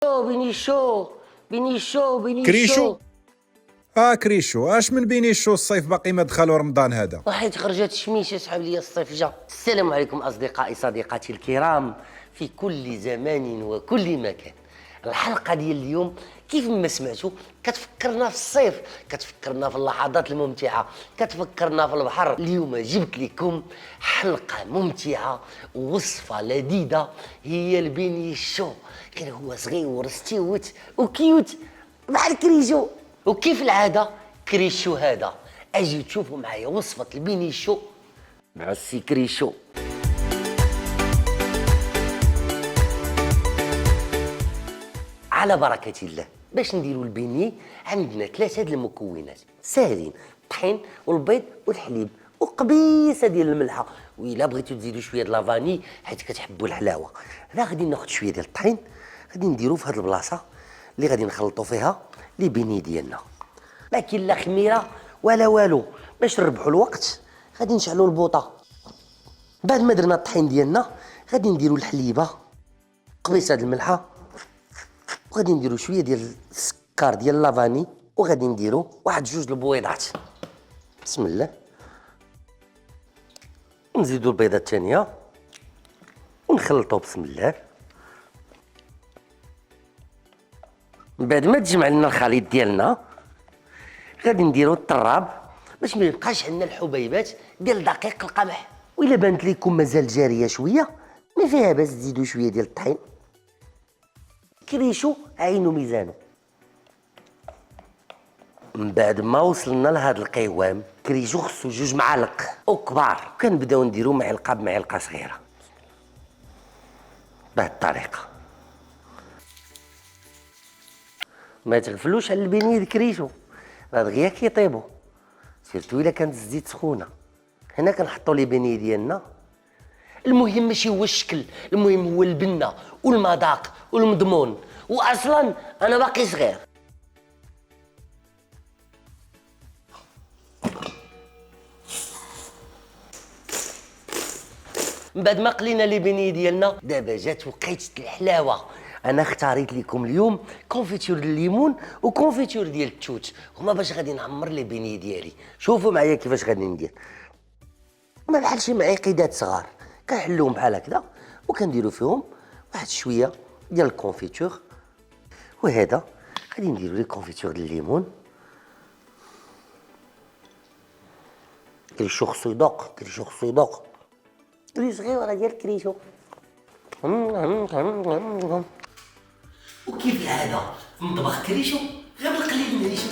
بينيشو بينيشو بينيشو كريشو. كريشو، اش من بينيشو الصيف باقي ما دخلوا رمضان هذا. وحيت خرجت الشميشه سحب لي الصيف جا. السلام عليكم اصدقائي صديقاتي الكرام في كل زمان وكل مكان. الحلقه ديال اليوم كيف ما سمعتوا كتفكرنا في الصيف، كتفكرنا في اللحظات الممتعه، كتفكرنا في البحر. اليوم جبت لكم حلقه ممتعه ووصفه لذيذه هي البينيشو. كان هو صغير ستيوت وكيوت بحال كريشو، وكيف العاده كريشو هذا اجي تشوفوا معايا وصفه البينيشو مع السي كريشو. على بركه الله. باش نديروا البيني عندنا ثلاثه د المكونات ساهلين: الطحين والبيض والحليب وقبيصه ديال الملحه، وإلا بغيتوا تزيدوا شويه د لافاني حيت كتحبوا الحلاوه. هنا غادي ناخذ شويه ديال الطحين، غادي نديرو في هذه البلاصه اللي غادي نخلطوا فيها لي بيني ديالنا. ما كاين لا خميره ولا والو. باش نربحوا الوقت غادي نشعلوا البوطه. بعد ما درنا الطحين ديالنا غادي نديروا الحليبه، قبيصه د الملحه، وغادي نديروا شويه ديال السكر ديال لافاني، وغادي نديروا واحد جوج البويضات. بسم الله. ونزيدوا البيضه الثانيه ونخلطوا بسم الله. من بعد ما تجمع لنا الخليط ديالنا غادي نديروا الطراب باش ما يبقاش عندنا الحبيبات ديال دقيق القمح. وإلا بانت لكم مازال جاريه شويه ما فيها باس تزيدوا شويه ديال الطحين. كريشو عينو ميزانو. من بعد ما وصلنا لهذا القوام كريشو خصو جوج معالق وكبار، كنبداو نديرو معلقه بمعلقه صغيره بهذه الطريقه. ما تغفلوش على البنيه د كريشو، راه دغيا كيطيبوا، سيرتو الا كانت الزيت سخونه. هنا كنحطوا لي بنيه ديالنا. المهم ماشي هو الشكل، المهم هو البنه والمذاق والمضمون، واصلا انا باقي صغير. من بعد ما قلينا لي بنيه ديالنا دابا جات وقيته الحلاوه. انا اختاريت لكم اليوم كونفيتور ديال الليمون وكونفيتور ديال التوت، هما باش غادي نعمر لي بنيه ديالي. شوفوا معايا كيفاش غادي ندير. ما بحال شي معيقيدات صغار، كنحلوهم بحال هكذا وكنديروا فيهم واحد شويه ديال الكونفيتور. وهذا غادي نديروا ليه كونفيتور ديال الليمون. كريشو خصو يذوق، كريشو خصو يذوق. كريشو صغيره ديال كريشو. وكيف العاده في مطبخ كريشو غير بالقليل من ريشو.